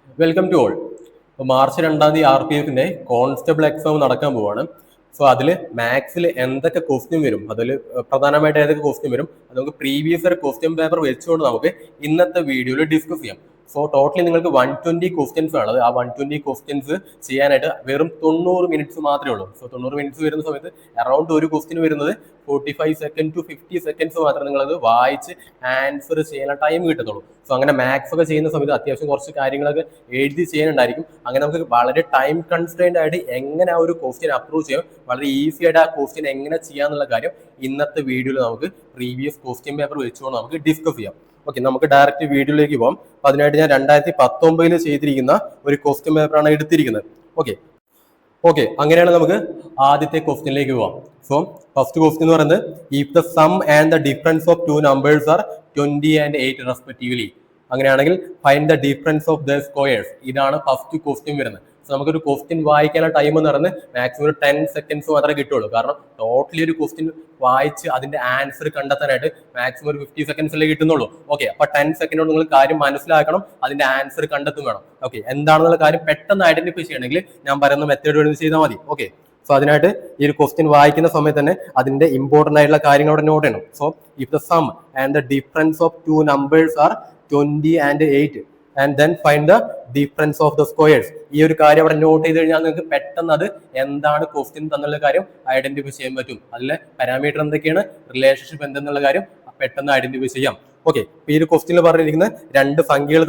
Welcome to all. ഇപ്പോൾ March 2 RPF constable exam നടക്കാൻ പോവാണ്. സോ അതിൽ മാത്സിൽ എന്തൊക്കെ ക്വസ്റ്റ്യൻ വരും, അതിൽ പ്രധാനമായിട്ട് ഏതൊക്കെ ക്വസ്റ്റ്യൻ വരും, അത് നമുക്ക് പ്രീവിയസ് ഇയർ ക്വസ്റ്റ്യൻ പേപ്പർ വെച്ചുകൊണ്ട് നമുക്ക് ഇന്നത്തെ വീഡിയോയിൽ ഡിസ്കസ് ചെയ്യാം. സോ ടോട്ടലി നിങ്ങൾക്ക് 120 ക്വസ്റ്റ്യൻസ് ആണ്. ആ 120 ക്വസ്റ്റ്യൻസ് ചെയ്യാനായിട്ട് വെറും 90 മിനിറ്റ്സ് മാത്രമേ ഉള്ളൂ. സോ 90 മിനിറ്റ്സ് വരുന്ന സമയത്ത് അറൌണ്ട് ഒരു ക്വസ്റ്റ്യൻ വരുന്നത് 45 സെക്കൻഡ് ടു 50 സെക്കൻഡ്സ് മാത്രമേ നിങ്ങളത് വായിച്ച് ആൻസർ ചെയ്യാൻ ടൈം കിട്ടത്തുള്ളൂ. സോ അങ്ങനെ മാത്സ് ഒക്കെ ചെയ്യുന്ന സമയത്ത് അത്യാവശ്യം കുറച്ച് കാര്യങ്ങളൊക്കെ എഴുതി ചെയ്യാനുണ്ടായിരിക്കും. അങ്ങനെ നമുക്ക് വളരെ ടൈം കൺസ്ട്രെയിൻഡ് ആയിട്ട് എങ്ങനെ ആ ഒരു ക്വസ്റ്റ്യൻ അപ്രോച്ച് ചെയ്യാം, വളരെ ഈസി ആയിട്ട് ആ ക്വസ്റ്റ്യൻ എങ്ങനെ ചെയ്യാന്നുള്ള കാര്യം ഇന്നത്തെ വീഡിയോയിൽ നമുക്ക് പ്രീവിയസ് ക്വസ്റ്റ്യൻ പേപ്പർ വെച്ചുകൊണ്ട് നമുക്ക് ഡിസ്കസ് ചെയ്യാം. ഓക്കെ, നമുക്ക് ഡയറക്റ്റ് വീഡിയോയിലേക്ക് പോകാം. അപ്പൊ അതിനായിട്ട് ഞാൻ 2019 ചെയ്തിരിക്കുന്ന ഒരു ക്വസ്റ്റ്യൻ പേപ്പറാണ് എടുത്തിരിക്കുന്നത്. ഓക്കെ, അങ്ങനെയാണ് നമുക്ക് ആദ്യത്തെ ക്വസ്റ്റ്യനിലേക്ക് പോവാം. സോ ഫസ്റ്റ് ക്വസ്റ്റ്യൻ എന്ന് പറയുന്നത്, if the sum and the difference of two numbers are 20 and 8 respectively, അങ്ങനെയാണെങ്കിൽ find the difference of the squares. ഇതാണ് ഫസ്റ്റ് ക്വസ്റ്റ്യൻ വരുന്നത്. സോ നമുക്കൊരു ക്വസ്റ്റ്യൻ വായിക്കാനുള്ള ടൈം എന്ന് പറയുന്നത് മാക്സിമം ഒരു 10 സെക്കൻഡ്സ് മാത്രമേ കിട്ടുള്ളൂ. കാരണം ടോട്ടലി ഒരു ക്വസ്റ്റ്യൻ വായിച്ച് അതിന്റെ ആൻസർ കണ്ടെത്താനായിട്ട് മാക്സിമം ഒരു 50 സെക്കൻഡ്സിലേ കിട്ടുന്നുള്ളൂ. ഓക്കെ, അപ്പൊ 10 സെക്കൻഡോട് നിങ്ങൾ കാര്യം മനസ്സിലാക്കണം, അതിന്റെ ആൻസർ കണ്ടെത്തും വേണം. ഓക്കെ, എന്താണെന്നുള്ള കാര്യം പെട്ടെന്ന് ഐഡന്റിഫൈ ചെയ്യണമെങ്കിൽ ഞാൻ പറയുന്ന മെത്തേഡ് വേണ്ടി ചെയ്താൽ മതി. ഓക്കെ, സോ അതിനായിട്ട് ഈ ഒരു ക്വസ്റ്റ്യൻ വായിക്കുന്ന സമയത്ത് തന്നെ അതിന്റെ ഇമ്പോർട്ടന്റ് ആയിട്ടുള്ള കാര്യങ്ങൾ അവിടെ നോട്ട് ചെയ്യണം. So if the sum and the difference of two numbers are 20 and 8 and then find the difference of the squares. ഈ ഒരു കാര്യം അവിടെ നോട്ട് ചെയ്ത് കഴിഞ്ഞാൽ നിങ്ങൾക്ക് പെട്ടെന്ന് അത് എന്താണ് ക്വസ്റ്റ്യൻ തന്നുള്ള കാര്യം ഐഡന്റിഫൈ ചെയ്യാൻ പറ്റും. അതിലെ പാരാമീറ്റർ എന്തൊക്കെയാണ്, റിലേഷൻഷിപ്പ് എന്തെന്നുള്ള കാര്യം പെട്ടെന്ന് ഐഡന്റിഫൈ ചെയ്യാം. ഓക്കെ, ഈ ഒരു ക്വസ്റ്റ്യനിൽ പറഞ്ഞിരിക്കുന്ന രണ്ട് സംഖ്യകൾ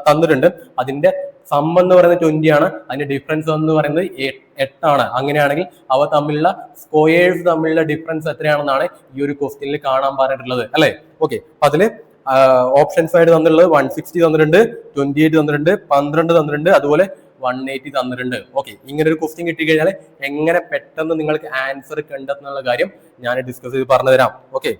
തന്നിട്ടുണ്ട്. അതിന്റെ സം എന്ന് പറയുന്നത് 20 ആണ്, അതിന്റെ ഡിഫറൻസ് എന്ന് പറയുന്നത് 8 ആണ്. അങ്ങനെയാണെങ്കിൽ അവ തമ്മിലുള്ള സ്ക്വയേഴ്സ് തമ്മിലുള്ള ഡിഫറൻസ് എത്രയാണെന്നാണ് ഈ ഒരു ക്വസ്റ്റ്യനിൽ കാണാൻ പറഞ്ഞിട്ടുള്ളത്, അല്ലെ? ഓക്കെ, അപ്പൊ അതില് ഓപ്ഷൻസ് ആയിട്ട് തന്നിട്ടുള്ളത് 160 തന്നിട്ടുണ്ട്, 28 തന്നിട്ടുണ്ട്, 12 തന്നിട്ടുണ്ട്, അതുപോലെ 180 തന്നിട്ടുണ്ട്. ഓക്കെ, ഇങ്ങനെ ഒരു ക്വസ്റ്റ്യൻ കിട്ടിക്കഴിഞ്ഞാൽ എങ്ങനെ പെട്ടെന്ന് നിങ്ങൾക്ക് ആൻസർ കണ്ടെത്തുന്നുള്ള കാര്യം ഞാൻ ഡിസ്കസ് ചെയ്ത് പറഞ്ഞു തരാം. ഓക്കെ,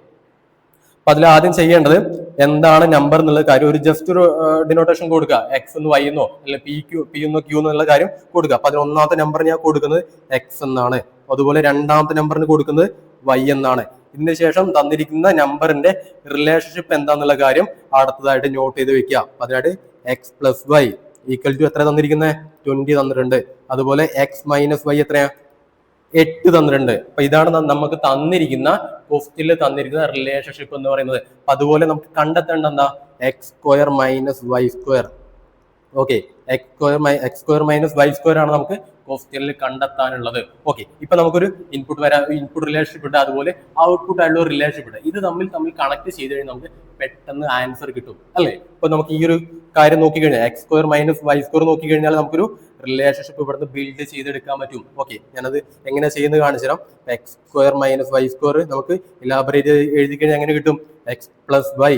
അപ്പൊ അതിൽ ആദ്യം ചെയ്യേണ്ടത് എന്താണ് നമ്പർ എന്നുള്ള കാര്യം ഒരു ജസ്റ്റ് ഒരു ഡിനോട്ടേഷൻ കൊടുക്കുക. എക്സ് എന്ന് വൈ എന്നോ അല്ലെങ്കിൽ പി എന്നോ ക്യൂ എന്നുള്ള കാര്യം കൊടുക്കുക. അപ്പൊ അതിൽ ഒന്നാമത്തെ നമ്പർ ഞാൻ കൊടുക്കുന്നത് എക്സ് എന്നാണ്, അതുപോലെ രണ്ടാമത്തെ നമ്പറിന് കൊടുക്കുന്നത് വൈ എന്നാണ്. ഇതിന് ശേഷം തന്നിരിക്കുന്ന നമ്പറിന്റെ റിലേഷൻഷിപ്പ് എന്താന്നുള്ള കാര്യം അടുത്തതായിട്ട് നോട്ട് ചെയ്ത് വെക്കുക. അതിനായിട്ട് X plus Y equal to എത്ര തന്നിരിക്കുന്നത്, 20 തന്നിട്ടുണ്ട്. അതുപോലെ എക്സ് മൈനസ് വൈ എത്രയാ, 8 തന്നിട്ടുണ്ട്. അപ്പൊ ഇതാണ് നമുക്ക് തന്നിരിക്കുന്ന ക്വസ്റ്റ്യനിൽ തന്നിരിക്കുന്ന റിലേഷൻഷിപ്പ് എന്ന് പറയുന്നത്. അപ്പൊ അതുപോലെ നമുക്ക് കണ്ടെത്തേണ്ട എന്താ, X square minus Y square. Okay, X square minus Y square ആണ് നമുക്ക് ക്വസ്റ്റ്യനിൽ കണ്ടെത്താനുള്ളത്. ഓക്കെ, ഇപ്പൊ നമുക്കൊരു ഇൻപുട്ട് റിലേഷൻഷിപ്പ് ഉണ്ട്, അതുപോലെ ഔട്ട്പുട്ട് ആയിട്ടുള്ള ഒരു റിലേഷൻഷിപ്പ് ഉണ്ട്. ഇത് തമ്മിൽ കണക്ട് ചെയ്ത് കഴിഞ്ഞാൽ നമുക്ക് പെട്ടെന്ന് ആൻസർ കിട്ടും, അല്ലേ? ഇപ്പൊ നമുക്ക് ഈ ഒരു കാര്യം നോക്കിക്കഴിഞ്ഞാൽ X square minus Y square നോക്കിക്കഴിഞ്ഞാൽ നമുക്കൊരു റിലേഷൻഷിപ്പ് ഇവിടുന്ന് ബിൽഡ് ചെയ്തെടുക്കാൻ പറ്റും. ഓക്കെ, ഞാനത് എങ്ങനെ ചെയ്യുന്നത് കാണിച്ചു തരാം. X square minus Y square നമുക്ക് ഇലാബറേറ്റ് എഴുതി കഴിഞ്ഞാൽ എങ്ങനെ കിട്ടും, X plus Y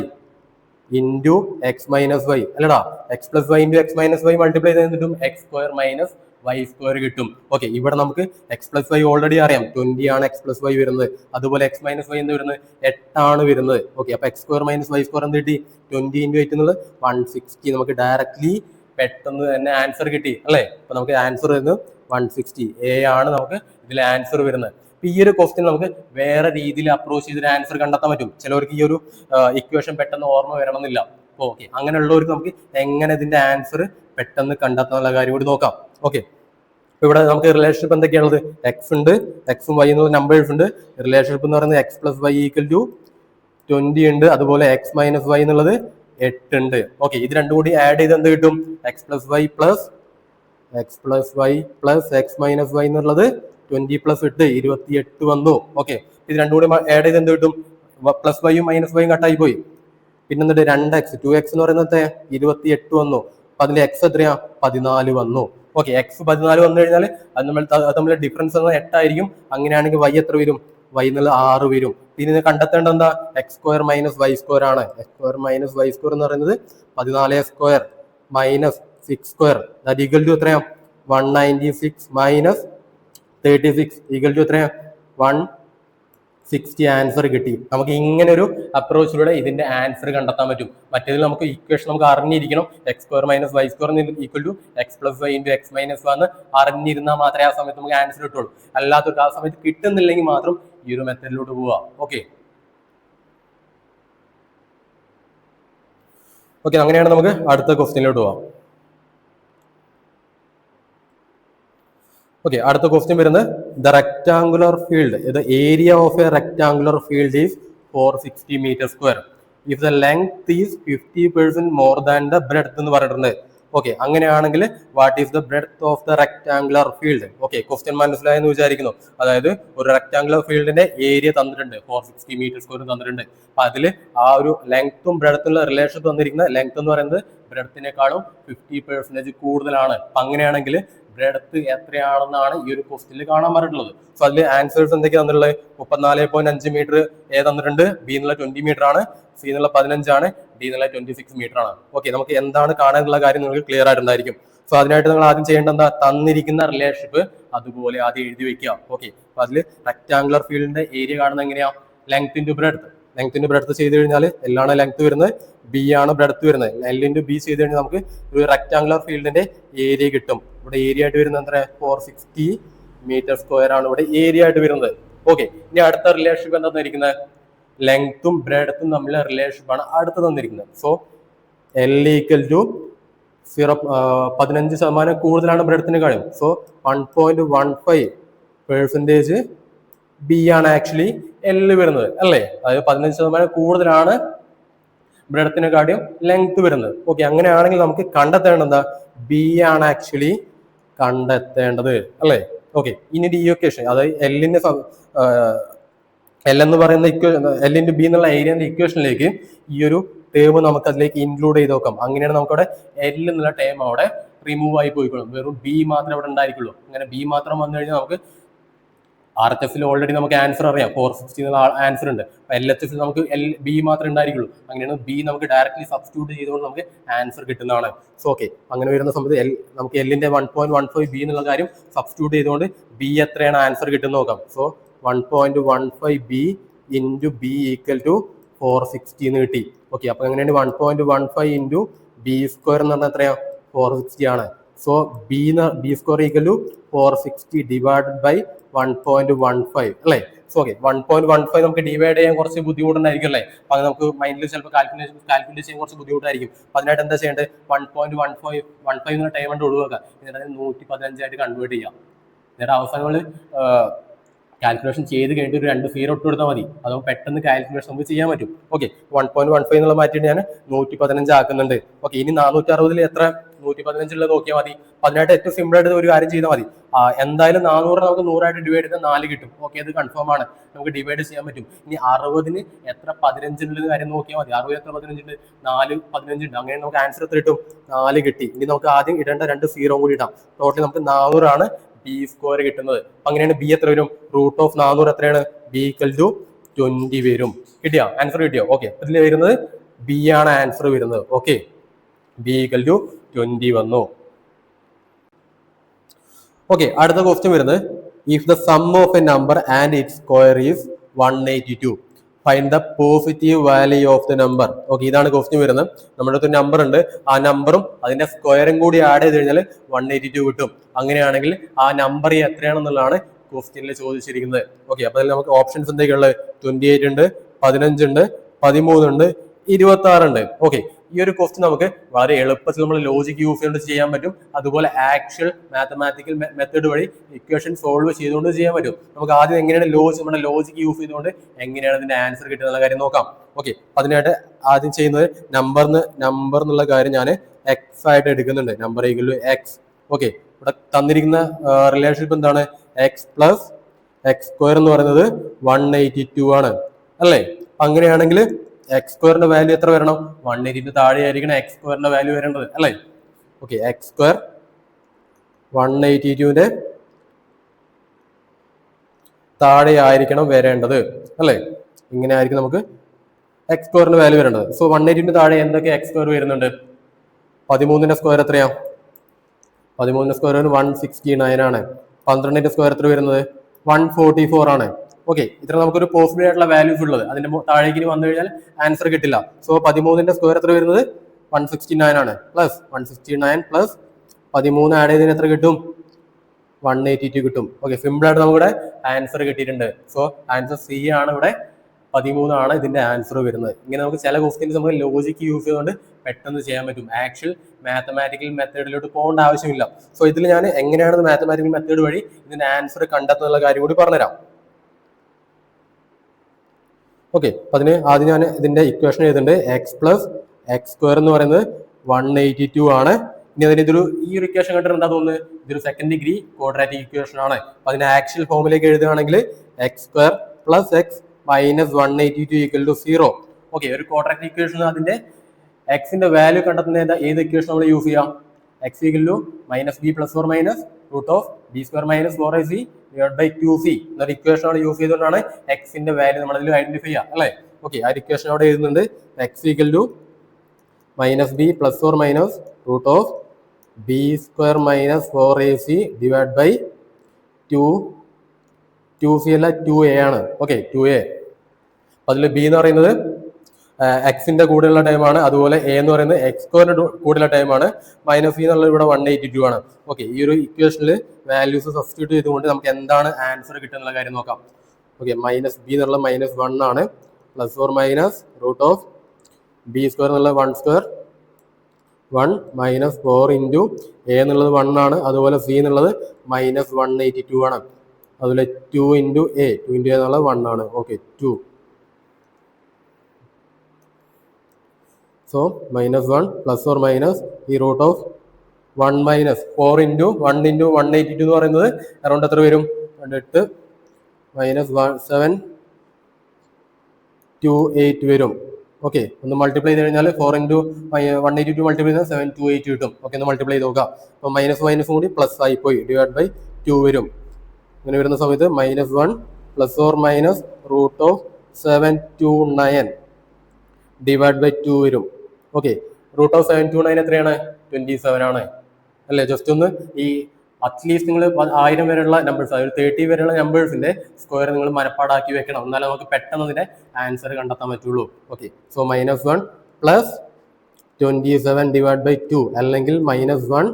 into X minus y, അല്ലടാ, x plus Y into X minus y multiply ചെയ്ത് കിട്ടും x square minus Y square കിട്ടും. ഓക്കെ, ഇവിടെ നമുക്ക് എക്സ് പ്ലസ് വൈ ഓൾറെഡി അറിയാം, 20 ആണ് എക്സ് പ്ലസ് വൈ വരുന്നത്. അതുപോലെ എക്സ് മൈനസ് വൈ എന്ന് വരുന്നത് 8 ആണ് വരുന്നത്. ഓക്കെ, അപ്പൊ X square minus Y square എന്ത് കിട്ടി, 20 ഇൻറ്റു 8 എന്നുള്ളത് 160. നമുക്ക് ഡയറക്ട്ലി പെട്ടെന്ന് തന്നെ ആൻസർ കിട്ടി, അല്ലേ? അപ്പൊ നമുക്ക് ആൻസർ വരുന്നത് 160 എ ആണ് നമുക്ക് ഇതിൽ ആൻസർ വരുന്നത്. ഈ ഒരു ക്വസ്റ്റ്യൻ നമുക്ക് വേറെ രീതിയിൽ അപ്രോച്ച് ചെയ്തൊരു ആൻസർ കണ്ടെത്താൻ പറ്റും. ചിലവർക്ക് ഈ ഒരു ഇക്വേഷൻ പെട്ടെന്ന് ഓർമ്മ വരണമെന്നില്ല. ഓക്കെ, അങ്ങനെയുള്ളവർക്ക് നമുക്ക് എങ്ങനെ ഇതിന്റെ ആൻസർ പെട്ടെന്ന് കണ്ടെത്താനുള്ള കാര്യം കൂടി നോക്കാം. ഓക്കെ, അപ്പൊ ഇവിടെ നമുക്ക് റിലേഷൻഷിപ്പ് എന്തൊക്കെയാണുള്ളത്, എക്സ് ഉണ്ട്, എക്സും വൈ എന്നുള്ള നമ്പേഴ്സ് ഉണ്ട്. റിലേഷൻഷിപ്പ് എന്ന് പറയുന്നത് X plus Y equal to 20 ഉണ്ട്, അതുപോലെ എക്സ് മൈനസ് വൈ എന്നുള്ളത് 8 ഉണ്ട്. ഓക്കെ, ഇത് രണ്ടും കൂടി ആഡ് ചെയ്ത് എന്ത് കിട്ടും, X plus Y plus X minus Y എന്നുള്ളത് 20 പ്ലസ് 8 28 വന്നു. ഓക്കെ, ഇത് രണ്ടും കൂടി ആഡ് ചെയ്ത് എന്ത് കിട്ടും, പ്ലസ് വൈയും മൈനസ് വൈയും കട്ടായി പോയി. പിന്നെ എന്നിട്ട് 2x 2x എന്ന് പറയുന്നത് 28 വന്നു. അപ്പൊ അതിൽ എക്സ് എത്രയാ, 14 വന്നു. ഓക്കെ, എക്സ് 14 വന്നു കഴിഞ്ഞാൽ അത് തമ്മിൽ ഡിഫറൻസ് 8 ആയിരിക്കും. അങ്ങനെയാണെങ്കിൽ വൈ എത്ര വരും, വൈ എന്നുള്ള 6 വരും. പിന്നെ കണ്ടെത്തേണ്ട എന്താ, X square minus Y square ആണ്. X square minus Y square എന്ന് പറയുന്നത് 14 square minus 6 square that equal to എത്രയാ, 196 മൈനസ് 36 ഈക്വൽ ടു എത്രയാ, 160. ആൻസർ കിട്ടി. നമുക്ക് ഇങ്ങനെ ഒരു അപ്രോച്ചിലൂടെ ഇതിന്റെ ആൻസർ കണ്ടെത്താൻ പറ്റും. മറ്റേതിൽ നമുക്ക് ഇക്വേഷൻ നമുക്ക് അറിഞ്ഞിരിക്കണം, X square minus Y square equal to X plus Y into X minus Y എന്ന് അറിഞ്ഞിരുന്നാൽ മാത്രമേ ആ സമയത്ത് നമുക്ക് ആൻസർ കിട്ടുള്ളൂ. അല്ലാത്തവർക്ക് ആ സമയത്ത് കിട്ടുന്നില്ലെങ്കിൽ മാത്രം ഈ ഒരു മെത്തേഡിലോട്ട് പോവാം. ഓക്കെ, ഓക്കെ, അങ്ങനെയാണ് നമുക്ക് അടുത്ത ക്വസ്റ്റ്യനിലോട്ട് പോവാം. ഓക്കെ, അടുത്ത ക്വസ്റ്റ്യൻ വരുന്നത് ദ റെക്ടാങ്കുലർ ഫീൽഡ്, ഇത് area of a rectangular field is 460 meter square if the length is 50% more than the breadth എന്ന് പറഞ്ഞിട്ടുണ്ട്. ഓക്കെ, അങ്ങനെയാണെങ്കിൽ what is the breadth of the rectangular field? Okay, question മനസ്സിലായെന്ന് വിചാരിക്കുന്നു. അതായത് ഒരു rectangular ഫീൽഡിന്റെ area തന്നിട്ടുണ്ട്, 460 മീറ്റർ സ്ക്വയർ തന്നിട്ടുണ്ട്. അപ്പൊ അതിൽ ആ ഒരു ലെങ്ത്തും ബ്രെഡത്തുള്ള റിലേഷൻ തന്നിരിക്കുന്ന ലെങ്ത് എന്ന് പറയുന്നത് ബ്രെഡത്തിനേക്കാളും 50% കൂടുതലാണ്. അപ്പൊ അങ്ങനെയാണെങ്കിൽ ബ്രെഡത്ത് എത്രയാണെന്നാണ് ഈ ഒരു ക്വസ്റ്റ്യനിൽ കാണാൻ പറഞ്ഞിട്ടുള്ളത്. സോ അതിൽ ആൻസേഴ്സ് എന്തൊക്കെയാണ് തന്നിട്ടുള്ളത്? 34.5 മീറ്റർ എ തന്നിട്ടുണ്ട്, ബി എന്നുള്ള 20 മീറ്റർ ആണ്, സി എന്നുള്ള 15 ആണ്, ഡി എന്നുള്ള 26 മീറ്റർ ആണ്. ഓക്കെ, നമുക്ക് എന്താണ് കാണാനുള്ള കാര്യം നിങ്ങൾക്ക് ക്ലിയർ ആയിട്ടുണ്ടായിരിക്കും. സോ അതിനായിട്ട് നിങ്ങൾ ആദ്യം ചെയ്യേണ്ട എന്താ, തന്നിരിക്കുന്ന റിലേഷൻഷിപ്പ് അതുപോലെ ആദ്യം എഴുതി വെക്കുക. ഓക്കെ, അപ്പൊ അതിൽ റെക്ടാങ്കുലർ ഫീൽഡിന്റെ ഏരിയ കാണുന്നത് എങ്ങനെയാ? Length into breadth. Length into breadth ചെയ്ത് കഴിഞ്ഞാൽ എല്ലാണ് ലെങ്ത് വരുന്നത്, ബി ആണ് ബ്രെഡ്ത്ത് വരുന്നത്. എൽ ഇൻറ്റു ബി ചെയ്ത് കഴിഞ്ഞാൽ നമുക്ക് ഒരു റെക്ടാങ്കുലർ ഫീൽഡിന്റെ ഏരിയ കിട്ടും. ഇവിടെ ഏരിയ ആയിട്ട് വരുന്നത് എത്ര? 460 മീറ്റർ സ്ക്വയർ ആണ് ഇവിടെ ഏരിയ ആയിട്ട് വരുന്നത്. ഓക്കെ, ഇനി അടുത്ത റിലേഷൻഷിപ്പ് എന്താ തന്നിരിക്കുന്നത്? ലെങ്ത്തും ബ്രെഡ്ത്തും തമ്മിലുള്ള റിലേഷൻഷിപ്പ് ആണ് അടുത്ത് തന്നിരിക്കുന്നത്. സോ എൽ ഈക്വൽ ടു 15% കൂടുതലാണ് ബ്രെഡ്ത്തിന് കാര്യം. സോ 1.15% ബി ആണ് ആക്ച്വലി എൽ വരുന്നത് അല്ലേ? അതായത് 15% കൂടുതലാണ് ബ്രെഡത്തിനെക്കാട്ടിയും ലെങ്ത് വരുന്നത്. ഓക്കെ, അങ്ങനെയാണെങ്കിൽ നമുക്ക് കണ്ടെത്തേണ്ടത് എന്താ? ബി ആണ് ആക്ച്വലി കണ്ടെത്തേണ്ടത് അല്ലേ? ഓക്കെ, ഇനി ഈ ഇക്വേഷൻ, അതായത് എല്ലിന്റെ എൽ എന്ന് പറയുന്ന ഇക്വേഷൻ, എൽ ഇൻറ്റു ബി എന്നുള്ള ഏരിയന്റെ ഇക്വേഷനിലേക്ക് ഈ ഒരു ടേം നമുക്ക് അതിലേക്ക് ഇൻക്ലൂഡ് ചെയ്ത് നോക്കാം. അങ്ങനെയാണ് നമുക്കവിടെ എൽ എന്നുള്ള ടേം അവിടെ റിമൂവ് ആയി പോയിക്കോളും, വെറും ബി മാത്രമേ അവിടെ ഉണ്ടായിരിക്കുള്ളൂ. അങ്ങനെ ബി മാത്രം വന്നു കഴിഞ്ഞാൽ നമുക്ക് ആർ എച്ച് എഫിൽ ഓൾറെഡി നമുക്ക് ആൻസർ അറിയാം, 460 എന്നുള്ള ആൻസർ ഉണ്ട്. എൽ എച്ച് എഫിൽ നമുക്ക് ബി മാത്രമേ ഉണ്ടായിരിക്കുള്ളൂ. അങ്ങനെയാണ് ബി നമുക്ക് ഡയറക്ട്ലി സബ്സ്റ്റിറ്റ്യൂട്ട് ചെയ്തുകൊണ്ട് നമുക്ക് ആൻസർ കിട്ടുന്നതാണ്. സോ ഓക്കെ, അങ്ങനെ വരുന്ന സമയത്ത് നമുക്ക് എല്ലിന്റെ 1.15 ബി എന്നുള്ള കാര്യം സബ്സ്റ്റിറ്റ്യൂട്ട് ചെയ്തുകൊണ്ട് ബി എത്രയാണ് ആൻസർ കിട്ടുന്ന നോക്കാം. So 1.15 B into B equal to 460 എന്ന് കിട്ടി. ഓക്കെ, അപ്പൊ എങ്ങനെയാണ് 1.15 ഇൻറ്റു ബി സ്ക്വയർ എന്ന് പറഞ്ഞാൽ എത്രയാ? 460 ആണ്. So B square equal to 460 divided by 1.15 അല്ലേ? സോ ഓക്കെ, 1.15 നമുക്ക് ഡിവൈഡ് ചെയ്യാൻ കുറച്ച് ബുദ്ധിമുട്ടുണ്ടായിരിക്കും അല്ലേ? അപ്പൊ അത് നമുക്ക് മൈൻഡിൽ ചിലപ്പോൾ കാൽക്കുലേറ്റ് ചെയ്യാൻ കുറച്ച് ബുദ്ധിമുട്ടായിരിക്കും. അപ്പൊ അതിനായിട്ട് എന്താ ചെയ്യേണ്ടത്? 1.15 എന്ന ടൈം കൊണ്ട് ഒഴിവാക്കുക, എന്നിട്ട് 115 ആയിട്ട് കൺവേർട്ട് ചെയ്യാം. എന്നിട്ട് അവസാനം നമ്മൾ കാൽക്കുലേഷൻ ചെയ്ത് കഴിഞ്ഞിട്ട് ഒരു 2 0 ഇട്ട് കൊടുത്താൽ മതി. അതാവുമ്പോൾ പെട്ടെന്ന് കാൽക്കുലേഷൻ നമുക്ക് ചെയ്യാൻ പറ്റും. ഓക്കെ, 1.15 എന്നുള്ള മാറ്റിയിട്ട് ഞാൻ 115 ആക്കുന്നുണ്ട്. ഓക്കെ, ഇനി 460 എത്ര 115 ഉള്ളത് നോക്കിയാൽ മതി. അതിനായിട്ട് ഏറ്റവും സിമ്പിൾ ആയിട്ട് ഒരു കാര്യം ചെയ്താൽ മതി. എന്തായാലും 400 നമുക്ക് 100 ഡിവൈഡ് ചെയ്താൽ 4 കിട്ടും. ഓക്കെ, അത് കൺഫേം ആണ്, നമുക്ക് ഡിവൈഡ് ചെയ്യാൻ പറ്റും. ഇനി 60 എത്ര 15 ഉള്ളത് കാര്യം നോക്കിയാൽ മതി. 60 എത്ര 15 ഉണ്ട്? 4 15 ഉണ്ട്. അങ്ങനെ നമുക്ക് ആൻസർ എത്ര കിട്ടും? 4 കിട്ടി. ഇനി നമുക്ക് ആദ്യം ഇടേണ്ട 2 0 കൂടി ഇടാം. ടോട്ടൽ നമുക്ക് 400 ആണ് ബി സ്ക്വയർ കിട്ടുന്നത്. അങ്ങനെയാണ് ബി എത്ര വരും? റൂട്ട് ഓഫ് 400 എത്രയാണ്? ബി ഈക്വൽ ടു 20 വരും. കിട്ടിയോ? ആൻസർ കിട്ടിയോ? ഓക്കെ, ഇതിൽ വരുന്നത് ബി ആണ് ആൻസർ വരുന്നത്. ഓക്കെ, ബി ഈക്വൽ ടു 20 വന്നു. ഓക്കെ, അടുത്ത ക്വസ്റ്റ്യൻ വരുന്നത് if the some of A number and it's square is 182 find the positive value of the number. Okay, ഇതാണ് ക്വസ്റ്റ്യൻ വരുന്നത്. നമ്മുടെ അടുത്ത് നമ്പർ ഉണ്ട്, ആ നമ്പറും അതിന്റെ സ്ക്വയറും കൂടി ആഡ് ചെയ്ത് കഴിഞ്ഞാൽ 182 കിട്ടും. അങ്ങനെയാണെങ്കിൽ ആ നമ്പർ എത്രയാണെന്നുള്ളതാണ് ക്വസ്റ്റ്യനിൽ ചോദിച്ചിരിക്കുന്നത്. ഓക്കെ, അപ്പൊ അതിൽ നമുക്ക് ഓപ്ഷൻസ് എന്തൊക്കെയുള്ളത്? 28 ഉണ്ട്, 15 ഉണ്ട്, 13 ഉണ്ട്, 26 ഉണ്ട്. ഓക്കെ, ഈ ഒരു ക്വസ്റ്റ്യൻ നമുക്ക് വളരെ എളുപ്പത്തിൽ നമ്മൾ ലോജിക് യൂസ് ചെയ്തുകൊണ്ട് ചെയ്യാൻ പറ്റും. അതുപോലെ ആക്ച്വൽ മാത്തമാറ്റിക്കൽ മെത്തേഡ് വഴി ഇക്വേഷൻ സോൾവ് ചെയ്തുകൊണ്ട് ചെയ്യാൻ പറ്റും. നമുക്ക് ആദ്യം എങ്ങനെയാണ് നമ്മുടെ ലോജിക് യൂസ് ചെയ്തുകൊണ്ട് എങ്ങനെയാണ് ഇതിന്റെ ആൻസർ കിട്ടുന്ന കാര്യം നോക്കാം. ഓക്കെ, അതിനായിട്ട് ആദ്യം ചെയ്യുന്നത് നമ്പർ എന്നുള്ള കാര്യം ഞാൻ എക്സ് ആയിട്ട് എടുക്കുന്നുണ്ട്. Number equal to X. Okay, ഇവിടെ തന്നിരിക്കുന്ന റിലേഷൻഷിപ്പ് എന്താണ്? എക്സ് പ്ലസ് എക്സ് സ്ക്വയർ എന്ന് പറയുന്നത് 182 ആണ് അല്ലേ? അങ്ങനെയാണെങ്കിൽ എക്സ് സ്ക്വയറിന്റെ വാല്യൂ എത്ര വരണം? 180 താഴെ ആയിരിക്കണം എക്സ് സ്ക്വയറിന്റെ വാല്യൂ വരേണ്ടത് അല്ലേ? ഓക്കെ, എക്സ് സ്ക്വയർ 182ന്റെ താഴെ ആയിരിക്കണം വരേണ്ടത് അല്ലേ? ഇങ്ങനെ ആയിരിക്കും നമുക്ക് എക്സ് സ്ക്വയറിന്റെ വാല്യൂ വരേണ്ടത്. സോ 180ന്റെ താഴെ എന്തൊക്കെ എക്സ് സ്ക്വയർ വരുന്നുണ്ട്? 13ന്റെ സ്ക്വയർ എത്രയാ? 13ന്റെ സ്ക്വയർ 169 ആണ്. 12ന്റെ സ്ക്വയർ എത്ര വരുന്നത്? 144 ആണ്. ഓക്കെ, ഇത്ര നമുക്കൊരു പോസിബിൾ ആയിട്ടുള്ള വാല്യൂസ് ഉള്ളത്. അതിന്റെ താഴേക്ക് വന്നു കഴിഞ്ഞാൽ ആൻസർ കിട്ടില്ല. സോ 13ന്റെ സ്ക്വയർ എത്ര വരുന്നത്? 169 ആണ്. പ്ലസ് 169 പ്ലസ് 13 ആഡ് ചെയ്തതിന് എത്ര കിട്ടും? 182 കിട്ടും. ഓക്കെ, സിമ്പിൾ ആയിട്ട് നമ്മുടെ ആൻസർ കിട്ടിയിട്ടുണ്ട്. സോ ആൻസർ സി ആണ്. ഇവിടെ 13 ആണ് ഇതിന്റെ ആൻസർ വരുന്നത്. ഇങ്ങനെ നമുക്ക് ചില ക്വസ്റ്റ്യൻസ് നമുക്ക് ലോജിക്ക് യൂസ് ചെയ്തുകൊണ്ട് പെട്ടെന്ന് ചെയ്യാൻ പറ്റും. ആക്ച്വൽ മാത്തമാറ്റിക്കൽ മെത്തേഡിലോട്ട് പോകേണ്ട ആവശ്യമില്ല. സോ ഇതിൽ ഞാൻ എങ്ങനെയാണ് മാത്തമാറ്റിക്കൽ മെത്തേഡ് വഴി ഇതിന്റെ ആൻസർ കണ്ടെത്തുന്നുള്ള കാര്യം കൂടി പറഞ്ഞുതരാം. ഓക്കെ, അപ്പൊ അതിന് ആദ്യം ഞാൻ ഇതിന്റെ ഇക്വേഷൻ എഴുതുന്നുണ്ട്. എക്സ് പ്ലസ് എക്സ് സ്ക്വയർ എന്ന് പറയുന്നത് 182 ആണ്. ഇനി അതിന് ഈ ഒരു ഇക്വേഷൻ കണ്ടിട്ട് എന്താ തോന്നുന്നത്? ഇതൊരു സെക്കൻഡ് ഡിഗ്രി ക്വാഡ്രാറ്റിക് ഇക്വേഷൻ ആണ്. അപ്പൊ അതിന്റെ ആക്ച്വൽ ഫോമിലേക്ക് എഴുതുകയാണെങ്കിൽ X square plus X minus 182 equal to 0. ഓക്കെ, ഒരു ക്വാഡ്രാറ്റിക് ഇക്വേഷൻ അതിന്റെ എക്സിന്റെ വാല്യൂ കണ്ടെത്തുന്ന ഏത് ഇക്വേഷൻ നമ്മൾ യൂസ് ചെയ്യാം? X equal to minus B plus or minus root of B square minus 4ac divide by 2c എന്നൊരു ഇക്വേഷൻ ആണ് യൂസ് ചെയ്തുകൊണ്ടാണ് എക്സിന്റെ വാല്യൂ നമ്മൾ അതിൽ ഐഡന്റിഫൈ ചെയ്യുക അല്ലേ. ഓക്കെ, ആ ഇക്വേഷൻ അവിടെ എഴുതുന്നുണ്ട്. X equal to minus B plus or minus root of B square minus 4ac divide by 2c അല്ല 2a ആണ്. Okay, 2a. അതിൽ ബി എന്ന് പറയുന്നത് എക്സിന്റെ കൂടെയുള്ള ടൈമാണ്, അതുപോലെ എ എന്ന് പറയുന്നത് എക്സ് സ്ക്വയറിന്റെ കൂടെയുള്ള ടൈമാണ്. മൈനസ് സി എന്നുള്ളത് ഇവിടെ 182 ആണ്. ഓക്കെ, ഈ ഒരു ഇക്വേഷനിൽ വാല്യൂസ് സബ്സ്റ്റിറ്റ്യൂട്ട് ചെയ്തുകൊണ്ട് നമുക്ക് എന്താണ് ആൻസർ കിട്ടുന്നുള്ള കാര്യം നോക്കാം. ഓക്കെ, മൈനസ് ബി എന്നുള്ളത് മൈനസ് 1 ആണ്. Plus or minus root of B square എന്നുള്ളത് 1 സ്ക്വയർ 1 മൈനസ് 4 ഇൻറ്റു എ എന്നുള്ളത് 1 ആണ്. അതുപോലെ സി എന്നുള്ളത് മൈനസ് 182 ആണ്. അതുപോലെ 2 ഇൻറ്റു എ എന്നുള്ളത് 1 ആണ്. Okay, 2. So minus 1 plus or minus ഈ root of 1 minus 4 into 1 into 182 എന്ന് പറയുന്നത് അറൗണ്ട് എത്ര വരും? 8 മൈനസ് 728 വരും. ഓക്കെ, ഒന്ന് മൾട്ടിപ്ലൈ ചെയ്ത് കഴിഞ്ഞാൽ 4 into 182 മൾട്ടിപ്ലൈ ചെയ്താൽ 728 കിട്ടും. ഓക്കെ, ഒന്ന് മൾട്ടിപ്ലൈ ചെയ്ത് നോക്കാം. അപ്പോൾ മൈനസ് മൈനസും കൂടി പ്ലസ് ആയിപ്പോയി, ഡിവൈഡ് ബൈ 2 വരും. ഇങ്ങനെ വരുന്ന സമയത്ത് minus 1 plus or minus root of 729 divide by 2 വരും. ഓക്കെ, റൂട്ട് ഓഫ് 729 എത്രയാണ്? 27 ആണ് അല്ലേ. ജസ്റ്റ് ഒന്ന് ഈ അറ്റ്ലീസ്റ്റ് നിങ്ങൾ 1000 വരെയുള്ള നമ്പേഴ്സ്, 30 വരെയുള്ള നമ്പേഴ്സിന്റെ സ്ക്വയർ നിങ്ങൾ മനപ്പാടാക്കി വെക്കണം, എന്നാലും നമുക്ക് പെട്ടെന്ന് അതിന്റെ ആൻസർ കണ്ടെത്താൻ പറ്റുള്ളൂ. Okay, so minus 1 plus 27 divide by 2 അല്ലെങ്കിൽ മൈനസ് 1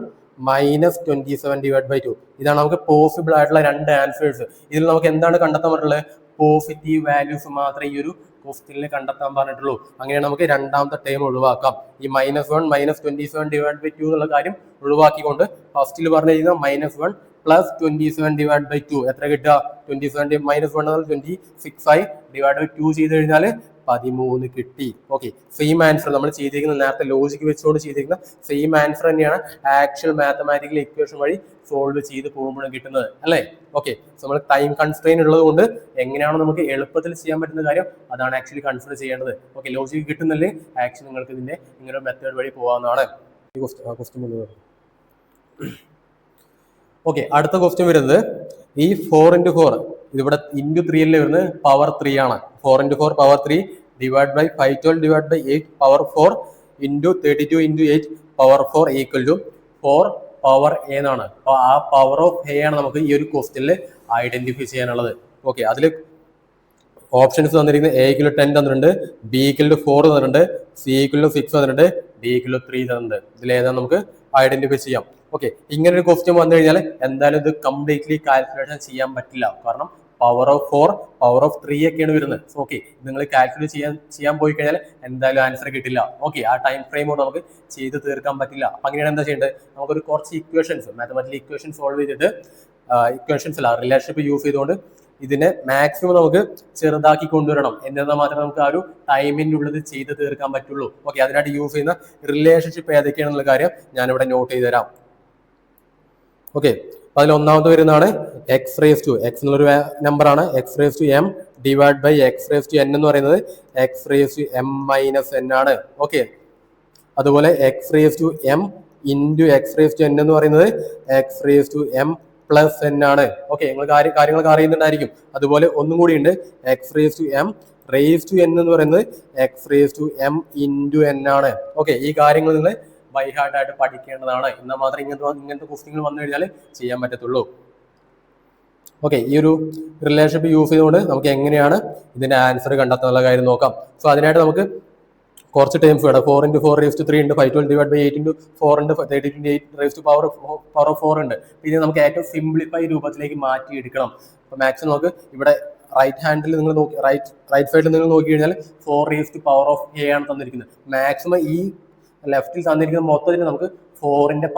മൈനസ് 27 ഡിവൈഡ് ബൈ 2. ഇതാണ് നമുക്ക് പോസിബിൾ ആയിട്ടുള്ള രണ്ട് ആൻസേഴ്സ്. ഇതിൽ നമുക്ക് എന്താണ് കണ്ടെത്താൻ പറ്റുള്ളത്? പോസിറ്റീവ് വാല്യൂസ് മാത്രമേ ഈ ഒരു ക്വസ്റ്റ്യനിൽ കണ്ടെത്താൻ പറഞ്ഞിട്ടുള്ളൂ. അങ്ങനെയാണ് നമുക്ക് രണ്ടാമത്തെ ടൈം ഒഴിവാക്കാം. ഈ മൈനസ് 1 മൈനസ് 27 ഡിവൈഡ് ബൈ 2 എന്നുള്ള കാര്യം ഒഴിവാക്കിക്കൊണ്ട് ഫസ്റ്റിൽ പറഞ്ഞിരിക്കുന്ന മൈനസ് 1 പ്ലസ് 27 ഡിവൈഡ് ബൈ 2 എത്ര കിട്ടുക? 27 മൈനസ് 1 26 ആയി, ഡിവൈഡ് ബൈ 2 ചെയ്ത് കഴിഞ്ഞാൽ 13 കിട്ടി. ഓക്കെ, സെയിം ആൻസർ നമ്മൾ ചെയ്തിരിക്കുന്ന നേരത്തെ ലോജിക്ക് വെച്ചുകൊണ്ട് ചെയ്തിരിക്കുന്ന സെയിം ആൻസർ തന്നെയാണ് ആക്ച്വൽ മാത്തമാറ്റിക്കൽ ഇക്വേഷൻ വഴി സോൾവ് ചെയ്ത് പോകുമ്പോഴും കിട്ടുന്നത് അല്ലേ. ഓക്കെ, നമ്മൾ ടൈം കൺസ്ട്രെയിൻ ഉള്ളത് കൊണ്ട് എങ്ങനെയാണോ നമുക്ക് എളുപ്പത്തിൽ ചെയ്യാൻ പറ്റുന്ന കാര്യം അതാണ് ആക്ച്വലി കൺസിഡർ ചെയ്യേണ്ടത്. ഓക്കെ, ലോജിക്ക് കിട്ടുന്നില്ലേ ആക്ച്വലി നിങ്ങൾക്ക് ഇതിന്റെ ഇങ്ങനെ മെത്തേഡ് വഴി പോകാവുന്നതാണ്. ഓക്കെ, അടുത്ത ക്വസ്റ്റ്യൻ വരുന്നത് ഈ 4 into 4 ഇതിവിടെ ഇൻറ്റു 3 അല്ലേ വരുന്നത്, പവർ 3 ആണ്. 4 into 4 power 3 divide by 512 divide by 8 power 4 into 32 into 8 power 4 equal to 4 power A എന്നാണ്. അപ്പൊ ആ പവർ ഓഫ് എ ആണ് നമുക്ക് ഈ ഒരു ക്വസ്റ്റ്യനിൽ ഐഡന്റിഫൈ ചെയ്യാനുള്ളത്. ഓക്കെ, അതിൽ ഓപ്ഷൻസ് തന്നിരിക്കുന്നത് എ ഈക്വൽ 10 തന്നിട്ടുണ്ട്, ബി ഈക്വൽ 4 തന്നിട്ടുണ്ട്, സി ഈക്വൽ 6 തന്നിട്ടുണ്ട്, ഡി ഈക്വൽ 3 തന്നിട്ടുണ്ട്. ഇതിൽ ഏതാണ് നമുക്ക് ഐഡന്റിഫൈ ചെയ്യാം. ഓക്കെ, ഇങ്ങനെ ഒരു ക്വസ്റ്റ്യൻ വന്നു കഴിഞ്ഞാൽ എന്തായാലും ഇത് കംപ്ലീറ്റ്ലി കാൽക്കുലേഷൻ ചെയ്യാൻ പറ്റില്ല. കാരണം പവർ ഓഫ് 4 പവർ ഓഫ് 3 ഒക്കെയാണ് വരുന്നത്. ഓക്കെ, നിങ്ങൾ കാൽക്കുലേറ്റ് ചെയ്യാൻ പോയി കഴിഞ്ഞാൽ എന്തായാലും ആൻസർ കിട്ടില്ല. ഓക്കെ, ആ ടൈം ഫ്രെയിം കൊണ്ട് നമുക്ക് ചെയ്ത് തീർക്കാൻ പറ്റില്ല. അപ്പൊ അങ്ങനെയാണ് എന്താ ചെയ്യേണ്ടത്? നമുക്കൊരു കുറച്ച് ഇക്വേഷൻസ് മാത്തമാറ്റിക്കൽ ഇക്വേഷൻ സോൾവ് ചെയ്തിട്ട് ഇക്വേഷൻസ് അല്ല റിലേഷൻഷിപ്പ് യൂസ് ചെയ്തുകൊണ്ട് ഇതിനെ മാക്സിമം നമുക്ക് ചെറുതാക്കി കൊണ്ടുവരണം. എന്നാൽ മാത്രമേ നമുക്ക് ആ ഒരു ടൈമിൻ്റെ ഉള്ളിൽ ചെയ്ത് തീർക്കാൻ പറ്റുള്ളൂ. ഓക്കെ, അതിനായിട്ട് യൂസ് ചെയ്യുന്ന റിലേഷൻഷിപ്പ് ഏതൊക്കെയാണെന്നുള്ള കാര്യം ഞാനിവിടെ നോട്ട് ചെയ്ത് തരാം. ഓക്കെ, അതിൽ ഒന്നാമത് വരുന്നതാണ് എക്സ് റേസ് ടു എക്സ് എന്നുള്ളൊരു നമ്പർ ആണ്. X raise to M divide by X raise to N എന്ന് പറയുന്നത് X raise to M minus N ആണ്. ഓക്കെ, അതുപോലെ X raise to M into X raise to N എന്ന് പറയുന്നത് X raise to M plus N ആണ്. Okay, നിങ്ങൾ കാര്യങ്ങളൊക്കെ അറിയുന്നുണ്ടായിരിക്കും. അതുപോലെ ഒന്നും കൂടി ഉണ്ട്, X raise to M raise to N എന്ന് പറയുന്നത് X raise to M into N ആണ്. ഓക്കെ, ഈ കാര്യങ്ങൾ നിങ്ങൾ ബൈ ഹാർട്ട് ആയിട്ട് പഠിക്കേണ്ടതാണ്. എന്നാൽ മാത്രമേ ഇങ്ങനത്തെ ക്വസ്റ്റ്യങ്ങൾ വന്നു കഴിഞ്ഞാൽ ചെയ്യാൻ പറ്റത്തുള്ളൂ. ഓക്കെ, ഈ ഒരു റിലേഷൻഷിപ്പ് യൂസ് ചെയ്തുകൊണ്ട് നമുക്ക് എങ്ങനെയാണ് ഇതിന്റെ ആൻസർ കണ്ടെത്താനുള്ള കാര്യം നോക്കാം. സോ അതിനായിട്ട് നമുക്ക് കുറച്ച് ടൈംസ് വേണം. 4 into 4 raised to 3 ഉണ്ട്, 512 ഡിവൈഡ് ബൈ 8 into 4 ഉണ്ട്, 32 into 8 raised to power of 4 ഉണ്ട്. പിന്നെ നമുക്ക് ഏറ്റവും സിംപ്ലിഫൈ രൂപത്തിലേക്ക് മാറ്റി എടുക്കണം. അപ്പൊ മാക്സിമം നമുക്ക് ഇവിടെ റൈറ്റ് ഹാൻഡിൽ നിങ്ങൾ നോക്കി റൈറ്റ് സൈഡിൽ നിങ്ങൾ നോക്കി കഴിഞ്ഞാൽ 4 raised to power of a ആണ് തന്നിരിക്കുന്നത്. മാക്സിമം ഈ ലെഫ്റ്റിൽ തന്നിരിക്കുന്ന മൊത്തത്തിൽ നമുക്ക് 4ന്റെ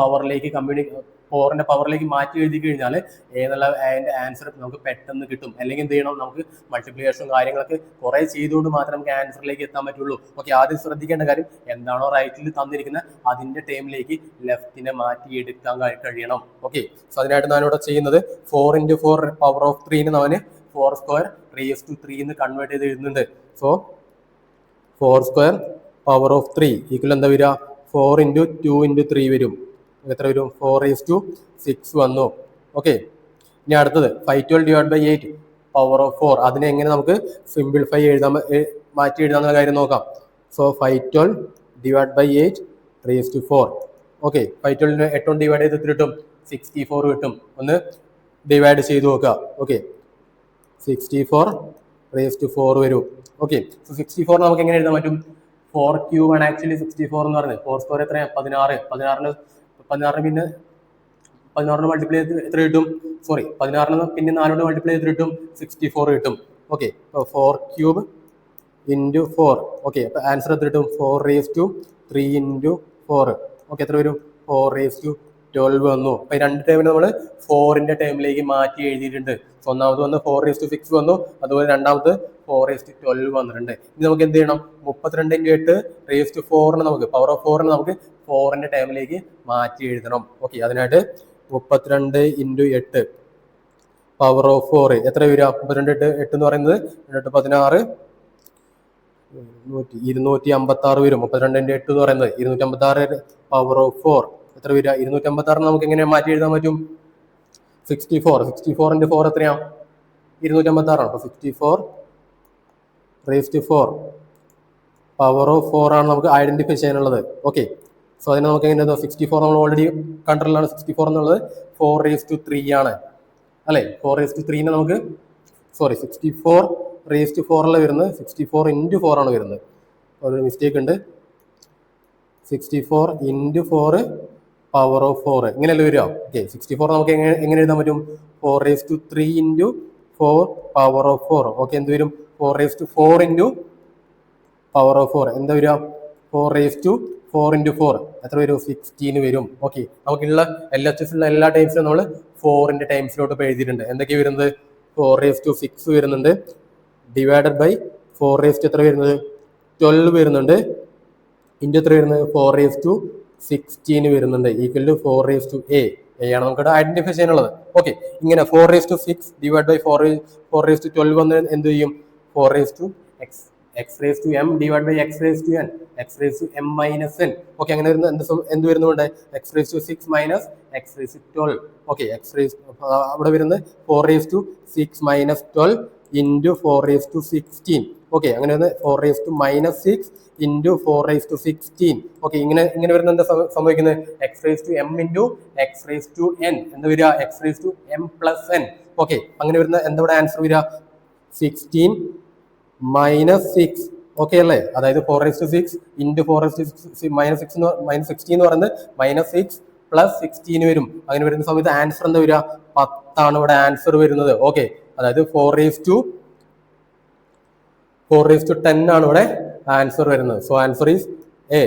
പവറിലേക്ക് മാറ്റി എഴുതി കഴിഞ്ഞാൽ ഏതുള്ള അതിന്റെ ആൻസർ നമുക്ക് പെട്ടെന്ന് കിട്ടും. അല്ലെങ്കിൽ എന്ത് ചെയ്യണം, നമുക്ക് മൾട്ടിപ്ലിക്കേഷനും കാര്യങ്ങളൊക്കെ കുറെ ചെയ്തുകൊണ്ട് മാത്രമേ നമുക്ക് ആൻസറിലേക്ക് എത്താൻ പറ്റുള്ളൂ. ഓക്കെ, ആദ്യം ശ്രദ്ധിക്കേണ്ട കാര്യം എന്താണോ റൈറ്റിൽ തന്നിരിക്കുന്ന അതിന്റെ ടേമിലേക്ക് ലെഫ്റ്റിനെ മാറ്റി എടുക്കാൻ കഴിയണം. ഓക്കെ, സോ അതിനായിട്ട് ഞാൻ ഇവിടെ ചെയ്യുന്നത് 4 × 4 പവർ ഓഫ് 3 അവന് 4² raised to 3 എന്ന് കൺവേർട്ട് ചെയ്ത് എഴുതുന്നുണ്ട്. സോ 4² പവർ ഓഫ് 3 ഈക്വൽ എന്താ വരിക, 4 × 2 × 3 വരും. എത്ര വരും, 4⁶ വന്നു. ഓക്കെ, ഇനി അടുത്തത് 512 / 8 പവർ ഓഫ് 4. അതിനെ എങ്ങനെ നമുക്ക് സിംപ്ലിഫൈ മാറ്റി എഴുതാന്ന കാര്യം നോക്കാം. So 512 / 8 raised to 4. ഓക്കെ, 512 8 കൊണ്ട് ഡിവൈഡ് ചെയ്ത് കിട്ടും 64 കിട്ടും. ഒന്ന് ഡിവൈഡ് ചെയ്ത് നോക്കുക. ഓക്കെ, 64 raised to 4 വരും. ഓക്കെ, സോ 64 നമുക്ക് എങ്ങനെ എഴുതാൻ പറ്റും, 4³ ആണ് ആക്ച്വലി 64 എന്ന് പറയുന്നത്. 4² എത്രയാണ്, 16. 16 പിന്നെ 16 മൾട്ടിപ്ലൈ ചെയ്ത് എത്ര കിട്ടും, 16 പിന്നെ 4 മൾട്ടിപ്ലൈ ചെയ്ത് കിട്ടും 64 കിട്ടും. ഓക്കെ, 4³ × 4. ഓക്കെ, അപ്പൊ ആൻസർ എത്ര കിട്ടും, 4�3 × 4. ഓക്കെ, എത്ര വരും, 4�12 വന്നു. അപ്പൊ ഈ രണ്ട് ടേമിൽ നമ്മൾ 4ന്റെ ടേമിലേക്ക് മാറ്റി എഴുതിയിട്ടുണ്ട്. സോ ഒന്നാമത് വന്ന് 4�6 വന്നു, അതുപോലെ രണ്ടാമത് 4�12 വന്നിട്ടുണ്ട്. ഇനി നമുക്ക് എന്ത് ചെയ്യണം, 32 × 8 raised to 4 നമുക്ക് പവർ ഓഫ് 4 നമുക്ക് 4ന്റെ ടേമിലേക്ക് മാറ്റി എഴുതണം. ഓക്കെ, അതിനായിട്ട് 32 × 8 പവർ ഓഫ് 4 എത്ര വരിക, 32 8 എന്ന് പറയുന്നത് 16 256 വരും. 32 × 8 എന്ന് പറയുന്നത് 256 പവർ ഓഫ് 4 എത്ര വരിക, 256 നമുക്ക് എങ്ങനെ മാറ്റി എഴുതാൻ പറ്റും, 64 × 4 എത്രയാണ്, 256 ആണ്. അപ്പൊ 64 raised to 4 പവർ ഓഫ് 4 ആണ് നമുക്ക് ഐഡന്റിഫൈ ചെയ്യാനുള്ളത്. ഓക്കെ, സോ അതിനെ നമുക്ക് എങ്ങനെ 64 നമ്മൾ ഓൾറെഡി കണ്ടിട്ടുള്ളതാണ്. 64 എന്നുള്ളത് 4�3 ആണ് അല്ലെ. 4�3 നമുക്ക് 64 raised to 4 അല്ല വരുന്നത്, 64 × 4 ആണ് വരുന്നത്. ഒരു മിസ്റ്റേക്ക് ഉണ്ട്, 64 × 4 പവർ ഓഫ് 4 ഇങ്ങനെയല്ലേ വരിക. ഓക്കെ, 64 നമുക്ക് എങ്ങനെ എഴുതാൻ പറ്റും, 4�3× 4 പവർ ഓഫ് 4. ഓക്കെ, എന്ത് വരും, 4⁴ × പവർ ഓഫ് 4 എന്താ വരിക, 4⁴ × 4 എത്ര വരും, 16 വരും. ഓക്കെ, നമുക്കുള്ള LHS എല്ലാ ടൈംസിലും നമ്മൾ 4ന്റെ ടൈംസിലോട്ട് ഇപ്പോൾ എഴുതിയിട്ടുണ്ട്. എന്തൊക്കെയാണ് വരുന്നത്, 4⁶ വരുന്നുണ്ട്, ഡിവൈഡഡ് ബൈ 4 എത്ര വരുന്നത്, 12 വരുന്നുണ്ട്, ഇൻറ്റു എത്ര വരുന്നത്, 4⁻16 വരുന്നുണ്ട്, ഈക്വൽ ടു 4⁴ ആണ് നമുക്ക് ഐഡന്റിഫൈ ചെയ്യാനുള്ളത്. ഓക്കെ, ഇങ്ങനെ 4⁶ ഡിവൈഡ് ബൈ 4⁻12 വന്ന് എന്ത് ചെയ്യും, 4⁻x⁻m divide by x⁻n x⁻m-n. Okay, അങ്ങനെ വരുന്ന എന്ത് വരുന്നുണ്ട്, x⁻6 - x⁻12. ഓക്കെ, അവിടെ വരുന്നത് 4⁻6 - 12 ഇൻറ്റു 4⁻16. ഓക്കെ, അങ്ങനെ വരുന്നത് 4⁻6 ഇൻറ്റു 4⁻16. ഓക്കെ, ഇങ്ങനെ വരുന്ന എന്താ സംഭവിക്കുന്നത്, x⁻m ഇൻറ്റു x⁻n എന്താ വരിക, x⁻m+n. ഓക്കെ, അങ്ങനെ വരുന്ന എന്താ ഇവിടെ ആൻസർ വരിക, 16 - 6. ഓക്കെ അല്ലേ, അതായത് 4⁻6 ഇൻറ്റു 4⁻6 -16 എന്ന് പറയുന്നത് -6 + 16 വരും. അങ്ങനെ വരുന്ന സമയത്ത് ആൻസർ എന്താ വരിക, 10 ആണ് ഇവിടെ ആൻസർ വരുന്നത്. ഓക്കെ, അതായത് 4:10 ആണ് ഇവിടെ ആൻസർ വരുന്നത്. So answer is A.